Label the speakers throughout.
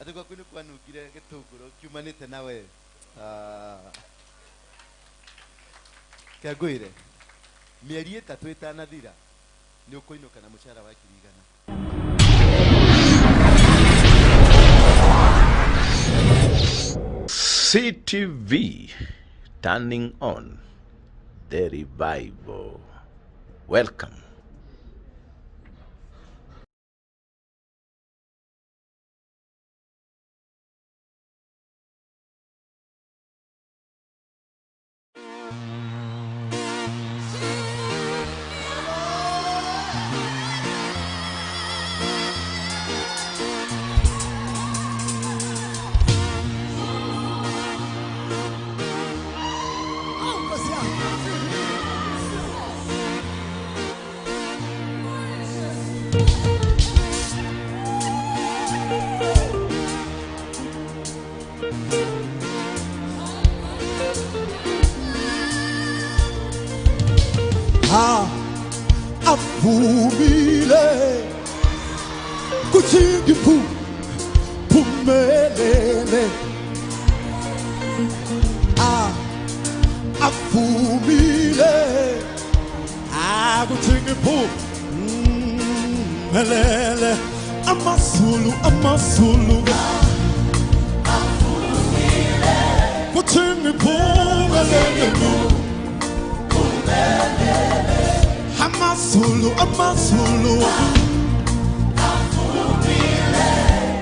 Speaker 1: Atakwa kwinu kwanukire gitunguru kiumanite nawe. Kagwire. Mieri 3 itanathira ni ukuinuka na mushara wa 100.
Speaker 2: Ctv turning on the revival. Welcome.
Speaker 3: Afumile kuchingi pumelele afumile kuchingi pumelele amasulu afumile kuchingi pumelele Amasulu afumile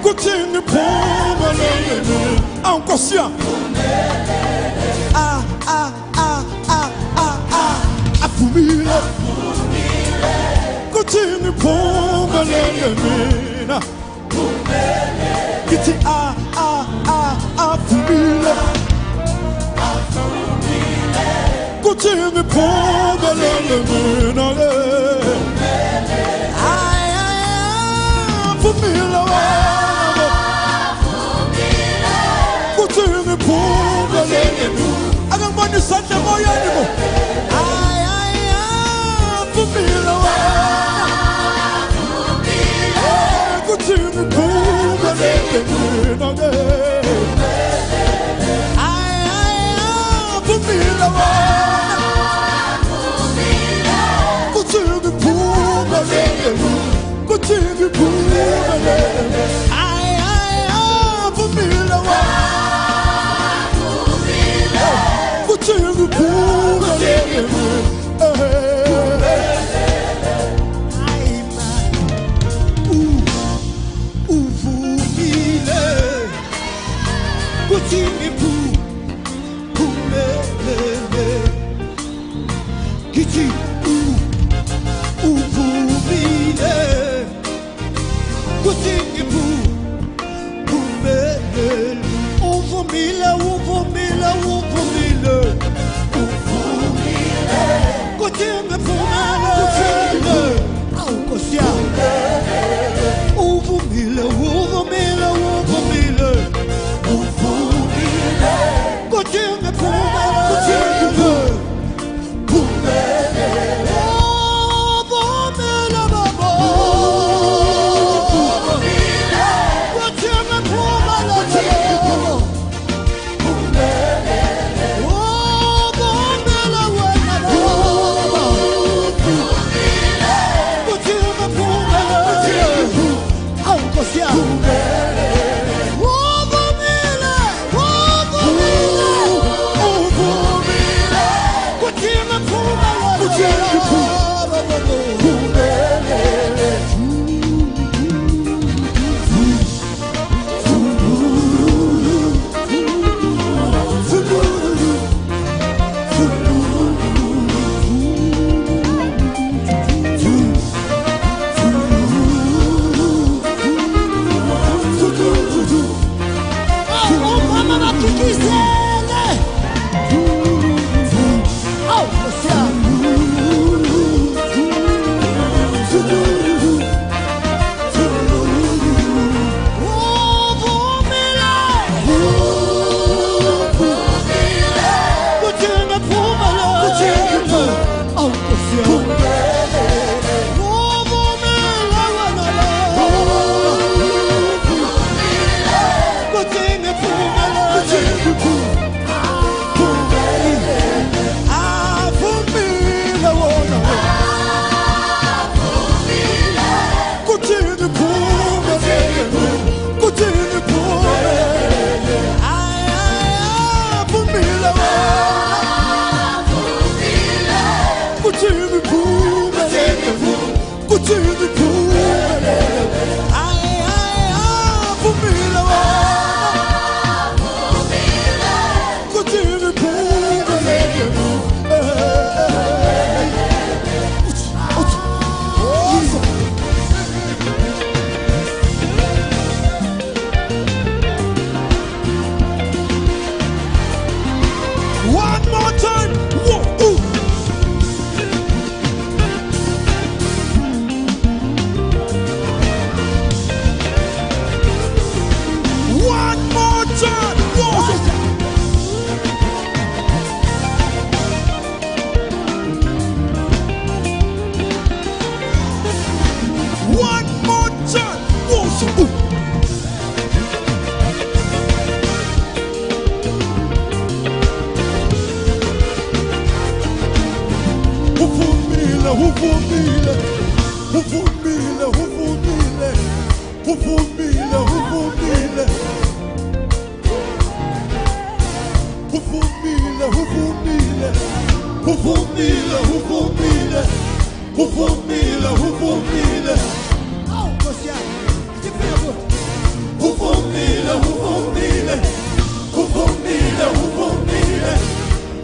Speaker 3: kuchingi pumelele ankosia afumile kuchingi pumelele mina kiti afumile kuchingi pumelele mina afumile kuchingi pumelele akangibona isandla moyeni mo afumile kuchingi pumelele mina afumile kuchingi pumelele afumile kuchingi pumelele uvumile kuchingi pumelele kichi uvumile kuchingi pumelele uvumile kuchingi pumelele aukosia uvumile kuchingi pumelele Yeah. uvumile, uvumile, uvumile, uvumile, uvumile, uvumile, uvumile, uvumile, uvumile, uvumile, uvumile. Oh, Lucia, you feel good? Uvumile, uvumile, uvumile, uvumile,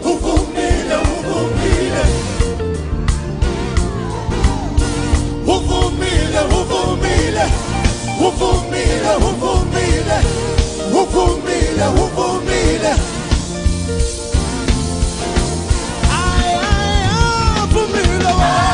Speaker 3: uvumile, uvumile. Uvumile, uvumile, uvumile, uvumile, uvumile, uvumile. Ai, uvumile, uvumile,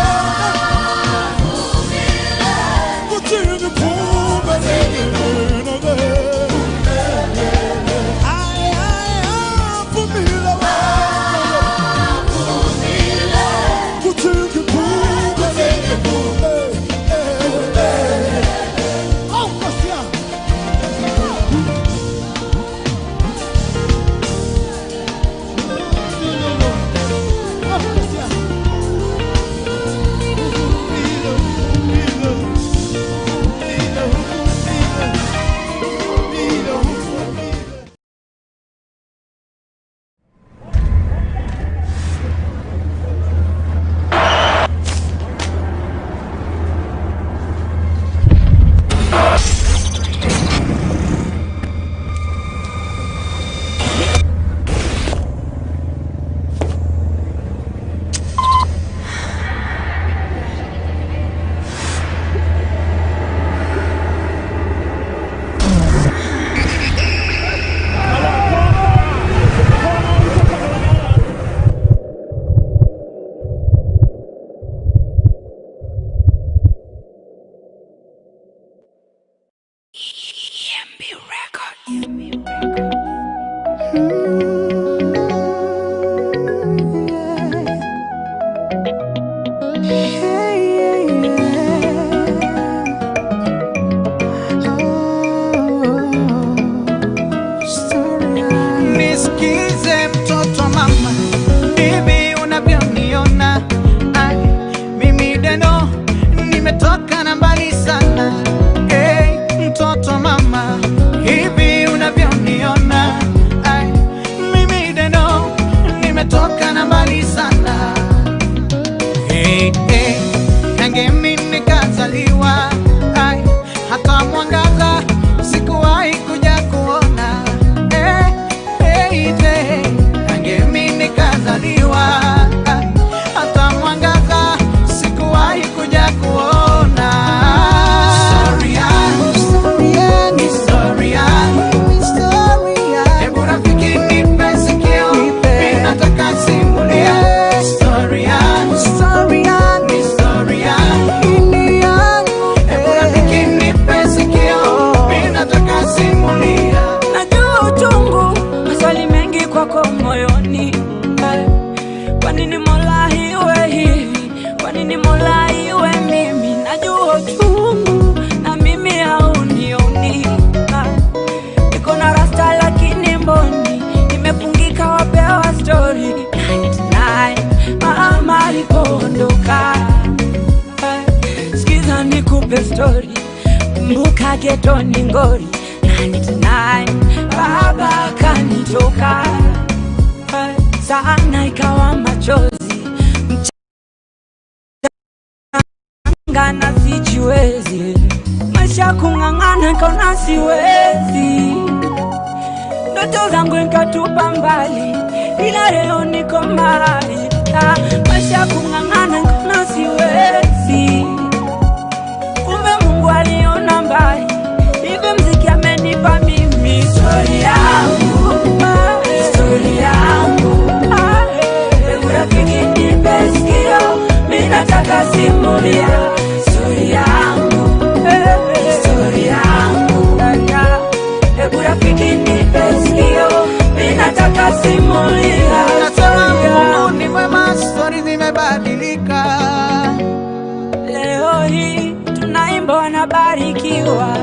Speaker 4: Nisikize mtoto mama, hivi unavyoniona, mimi deno nimetoka na mbali sana. Hey, mtoto mama, hivi unavyoniona, mimi deno nimetoka na mbali sana. Hey, hey, nange mimi nikazaliwa, hata mwangaza sikuwahi kuja kuona. Nange mimi nikazaliwa, hata mwangaza sikuwahi kuja kuona. Story yangu, story yangu, hebu rafiki nipe sikio, mimi nataka simulia. Story yangu, story yangu, hebu rafiki nipe sikio, mimi nataka simulia.
Speaker 5: Najua uchungu, maswali mengi kwako moyoni. Kwa nini Mola iwe hivi? Kwa nini Mola iwe mimi? Najua uchungu na mimi haunioni. Niko na rasta lakini mboni nimefungika, wapewa story 99 mama alipoondoka. Sikiza nikupe story, kumbuka getoni Ngori 99 baba kanitoka, sana ikawa machozi mchanga, sijiwezi maisha kung'ang'ana, kaona siwezi, ndoto zangu nikatupa mbali, ila leo niko mbali. Maisha kung'ang'ana, kaona siwezi, kumbe Mungu aliona mbali, hivyo mziki amenipa mimi. Story yangu, story yangu, hebu rafiki nipe sikio, mimi nataka simulia. Story yangu, story yangu, hebu rafiki nipe sikio, mimi nataka simulia.
Speaker 4: Mungu ni mwema, story zimebadilika.
Speaker 5: Leo hii tunaimba, wanabarikiwa.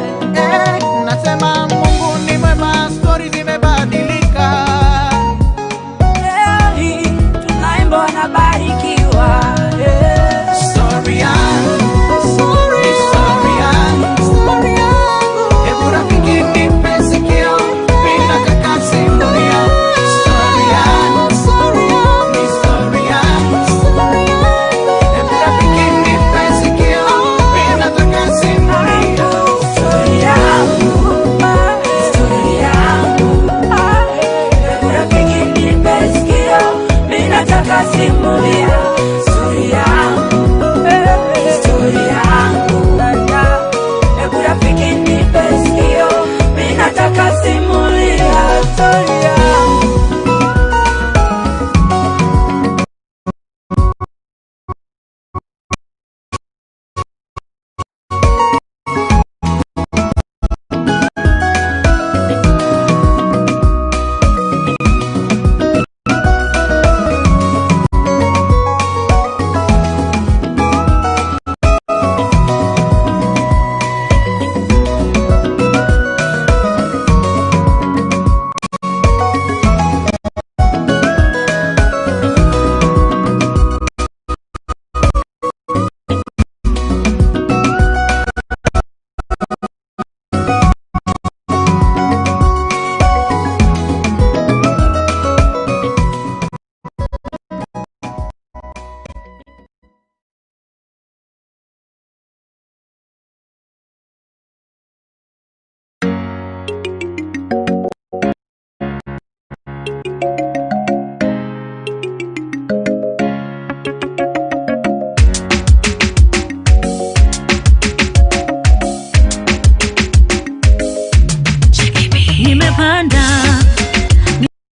Speaker 6: nimepanda,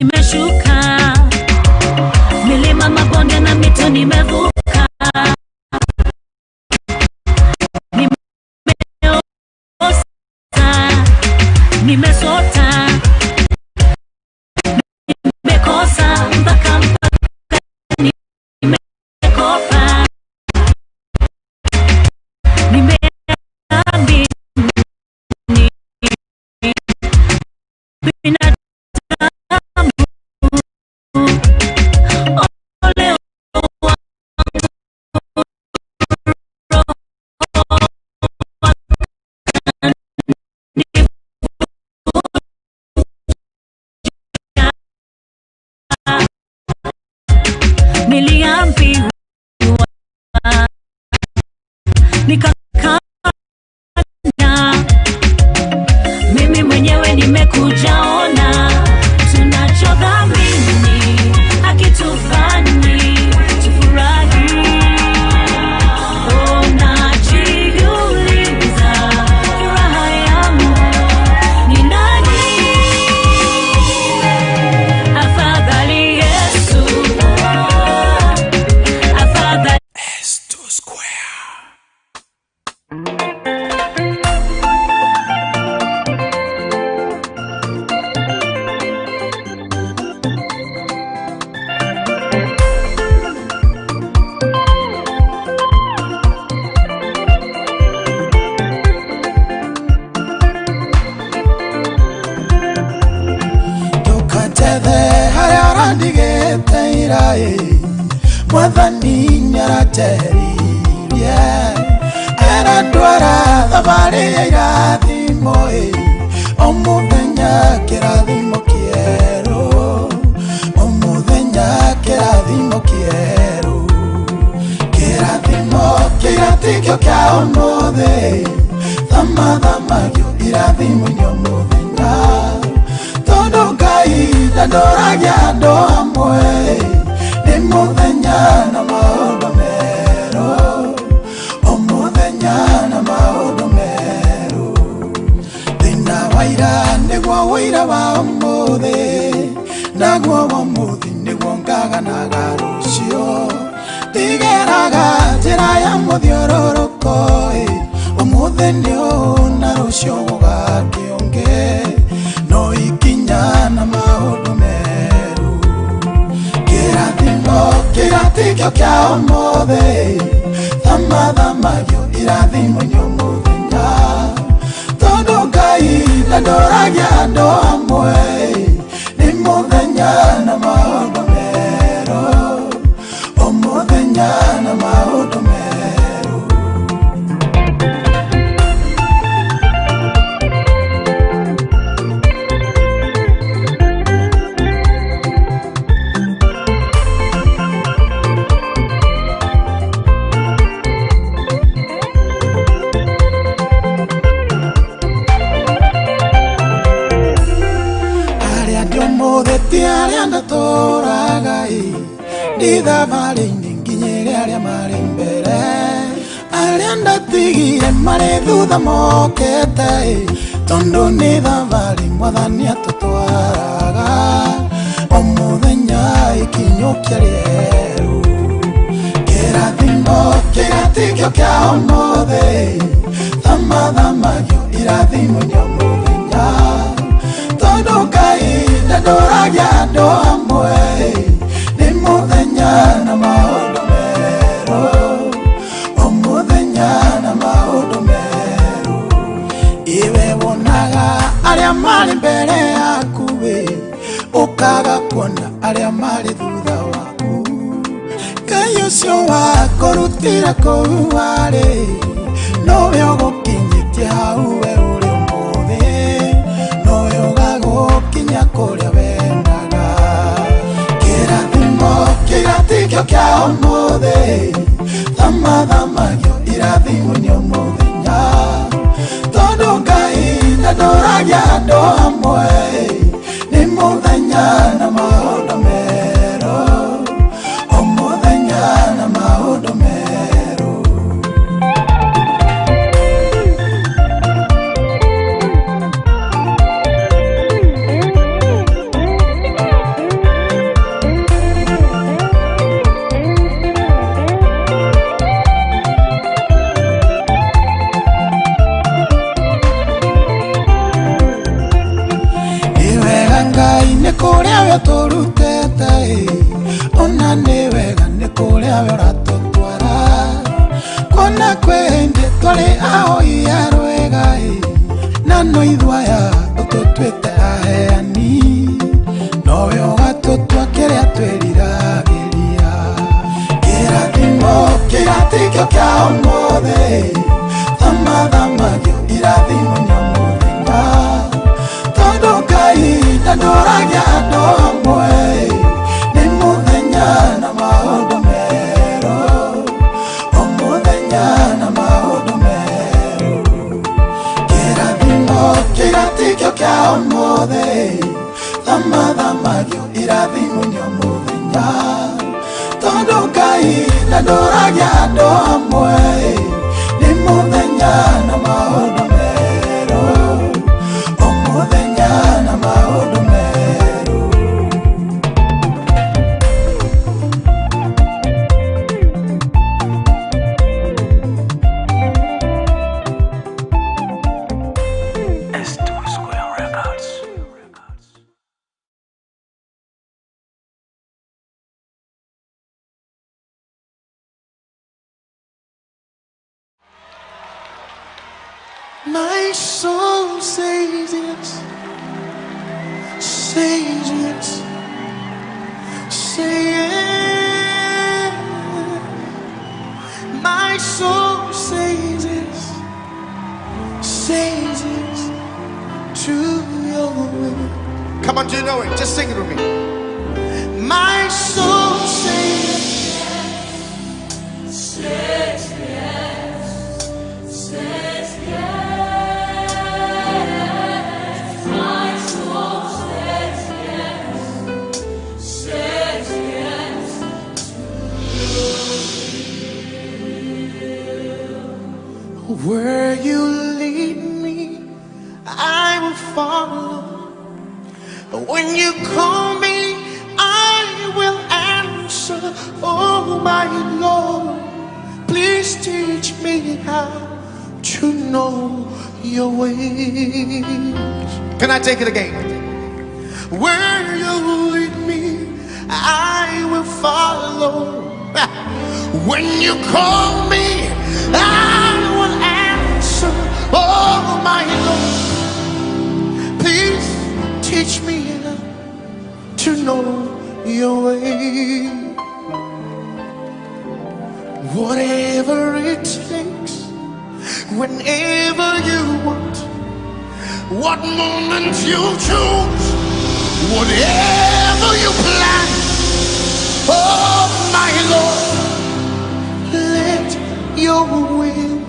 Speaker 6: nimeshuka, milima, mabonde na mito nimevuka, nimesota, nimekosa mpaka nimekopa, nimeambi binadamu ole niliambiwa nikakana, mimi mwenyewe nimekujaona, tunachodhamini hakitufanyi tufurahi. Najiuliza furaha yangu ni nani? Afadhali Yesu, afadhali
Speaker 3: Mwathani nyarateririe aradwara thabari ya irathimo o muthenya kirathimo kieru, o muthenya kirathimo kieru, kirathimo kiratikio kia umuthi, thamathamagio irathimo nĩ o muthenya, tondu Ngai ndandoragia andu amwe ni muthenya na maundu meru, o muthenya na maundu meru, thina waira niguo wira wa umuthi, naguo wa umuthi niguo ngaganaga rucio, ndigeraga njira ya muthiururuko, umuthi niu na rucio gugakionge, no ikinya na maundu meru, kirathimo kiratikio kia umuthi, thamathamagio irathimo nĩ o muthenya, tondu Ngai ndandoragia andu amwe, ni muthenya na maundu meru, o muthenya na maundu meru. Aria ndatũraga ndi thabarĩ-inĩ nginyĩre arĩa marĩ mbere, arĩa ndatigire marĩ thutha mokĩte, tondu nĩ thabarĩ Mwathani atũtwaraga, o mũthenya ikinyũkia rĩerũ, kĩrathimo kĩgatikio kia ũmũthĩ, thamathamagio irathimo nĩ o mũthenya, tondu Ngai ndandoragia andu amwe, ni muthenya na maundu meru, o muthenya na maundu meru, iwe wonaga aria mari mbere yaku, ukaga kuona aria mari thutha waku, Ngai ucio wakũrutire kũu warĩ, nowe ũgũkinyĩtie hau we ũrĩ ũmũthĩ, nowe ũgagũkinya kũrĩa wendaga, kĩrathimo kĩgatikio kia ũmũthĩ, thamathamagio irathimo nĩ o mũthenya, tondu Ngai ndandoragia andu amwe, ni muthenya na maundu meru, o muthenya na maundu meru. Ao iarwega nano idwaya utotwete aheani nowe ugatutwa kiria twiriragĩria kĩrathimo kĩgatikio kĩa ũmũthĩ thamathamagio irathimo nyamũthenya tondũ Ngai ndandũragia andũ amwe nĩ mũthenya na maũndũ merũ o mũthenya na maũndũ merũ kĩrathimo kĩgatikio kĩa ũmũthĩ thamathamagio irathimo nyamũthenya tondũ Ngai ndandũragia andũ amwe nĩ mũthenya na maũndũ merũ o mũthenya na maũndũ merũ. My soul says yes, says yes, say yes. My soul says yes, says yes to your will. Come on, do you know it? Just sing it with me. My soul says yes, says yes, says yes. Where you lead me, I will follow. When you call me, I will answer. Oh my Lord, please teach me how to know your ways. Can I take it again? Where you lead me, I will follow. When you call me, I will answer. Oh my Lord, please teach me to know your way. Whatever it takes, whenever you want, what moment you choose, whatever you plan. Oh my Lord, let your will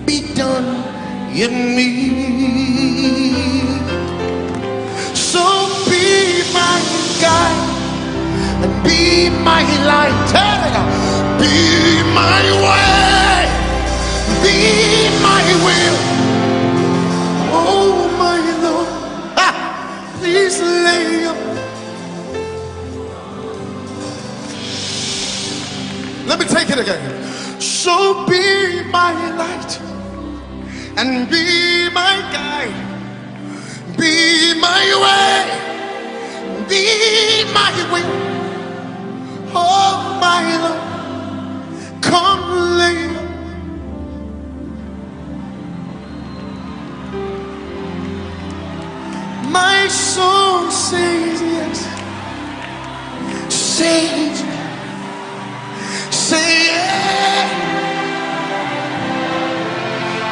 Speaker 3: be done in me. So be my guide and be my light. Be my way, be my will. Oh my Lord, please lay your. Let me take it again. So be my light and be my guide, be my way, be my will. Oh my Lord, come lay. My soul says yes, says yes. Say yeah.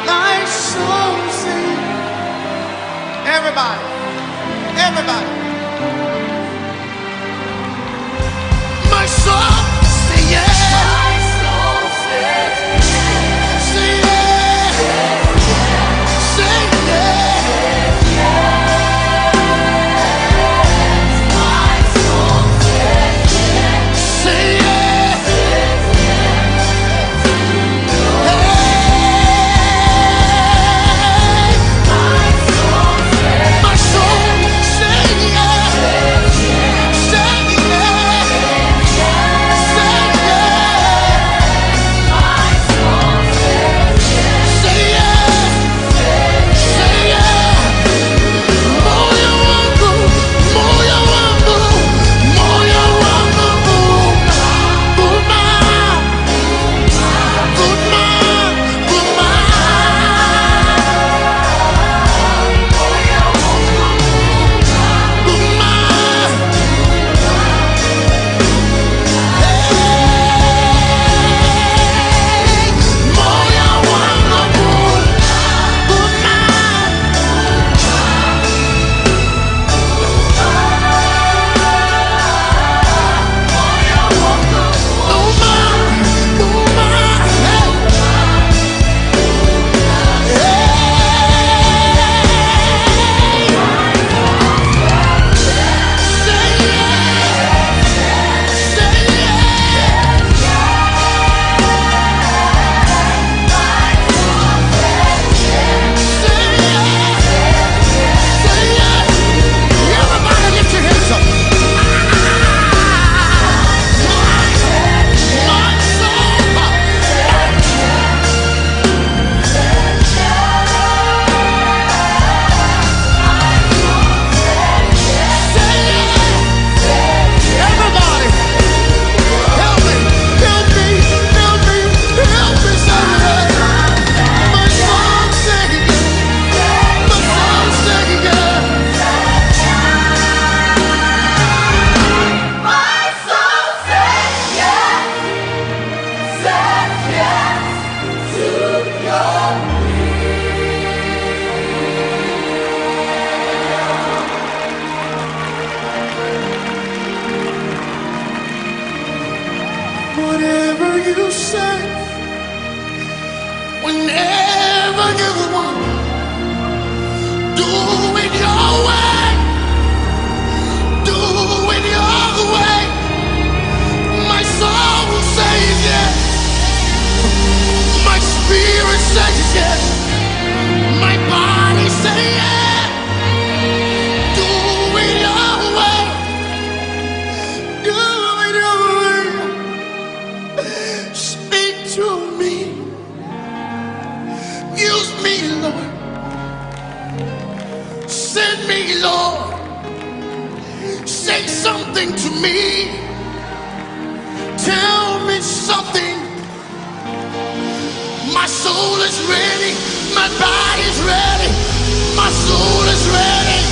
Speaker 3: My soul sing. Everybody, everybody. My soul say yeah. My soul says yeah. Say yeah. Say yeah. My soul says yeah. Say yeah. yeah. Do it your way. Do it your way. Speak to me. Use me, Lord. Send me, Lord. Say something to me. Tell me something. My soul is ready. My body's ready. My soul is ready.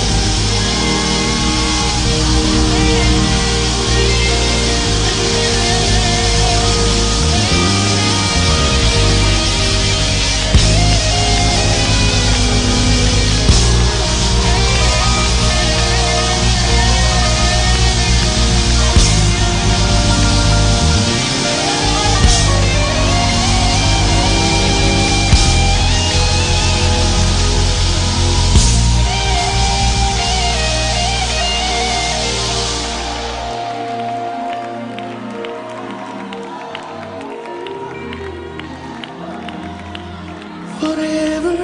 Speaker 3: Whatever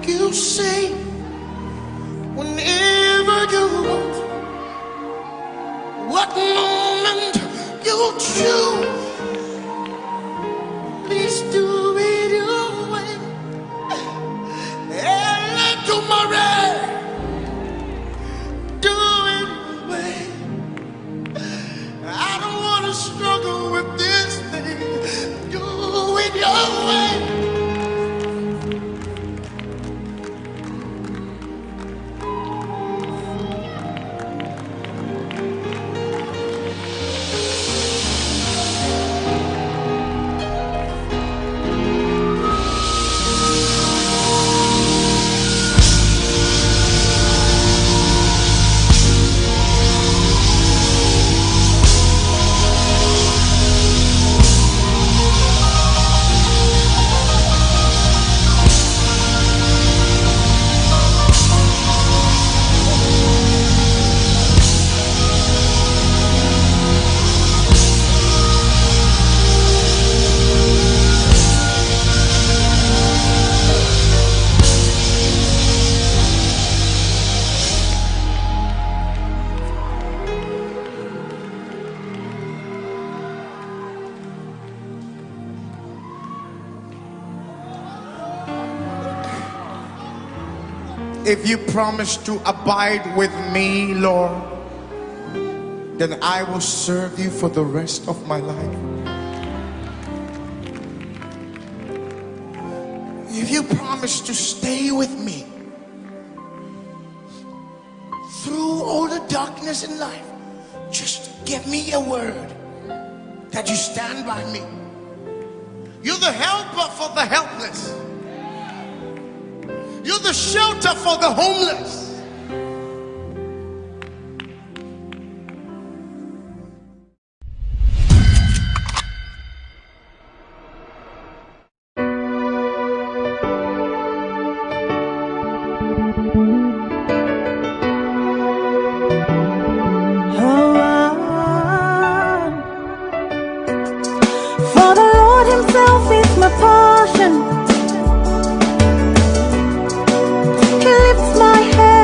Speaker 3: you say, whenever you want, what moment you choose, please do it your way. And tomorrow, do it your way. I don't want to struggle with this thing. Do it your way. If you promise to abide with me, Lord, then I will serve you for the rest of my life. If you promise to stay with me through all the darkness in life, just give me a word that you stand by me. You're the helper for the helpless. You're the shelter for the homeless.
Speaker 7: For the Lord himself is my portion. He lifts my head.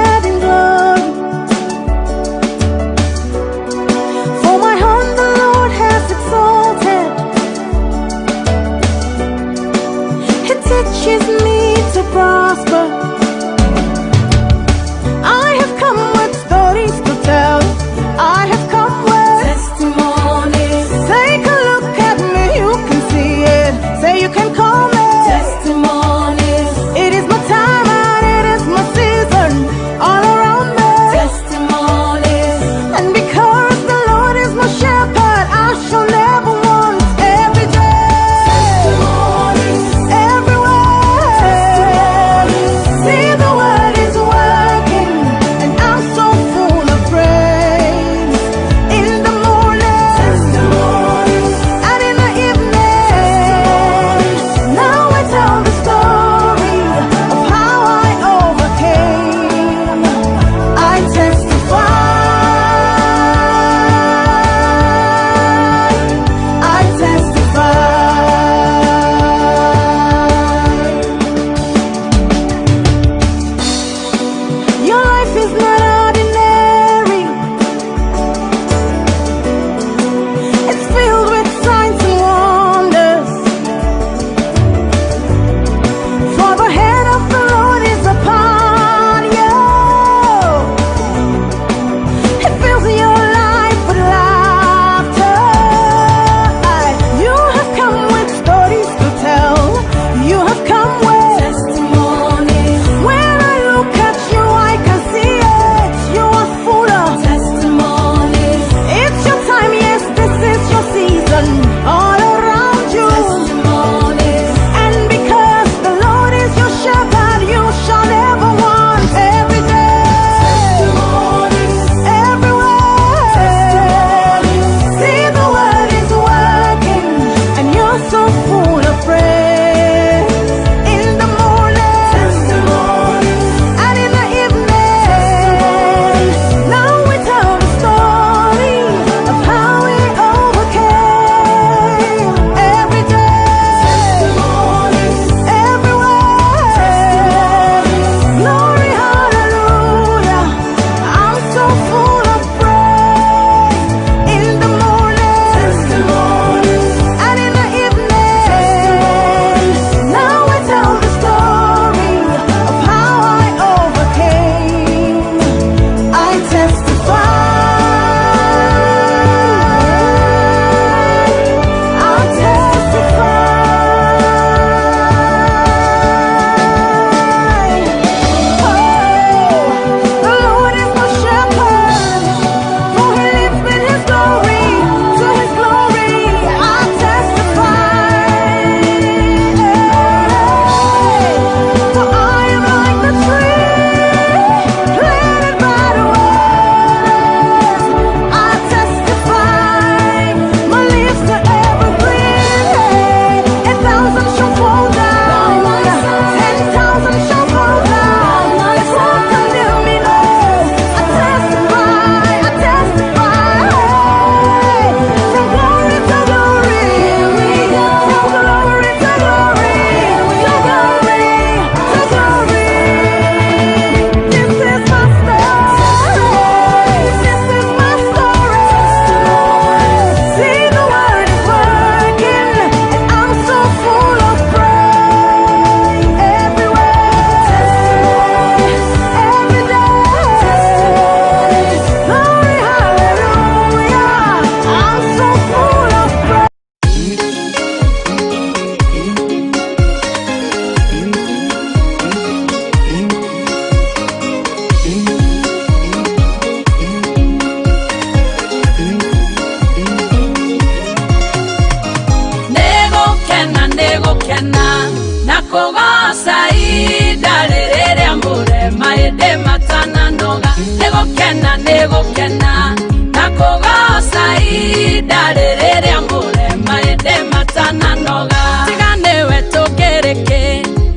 Speaker 5: nigukena nigukena nakugoca ida rĩrĩa mũrema ĩndĩ matananoga tiganiwe tũkĩrĩkĩ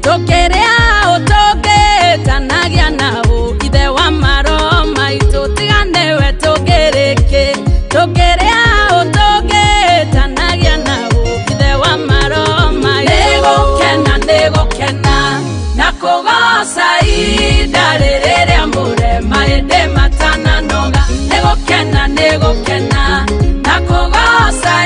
Speaker 5: tũkĩrĩa ũtũngĩtanagia naũ ithe wa maro maitũ tiganiwe tũkĩrĩkĩ tũkĩrĩa ũtũngĩtanagia naũ ithe wa maro maitũ nigukena nakugoca ida rĩrĩa mũrema ĩndĩ matananoga nigukena nakugoca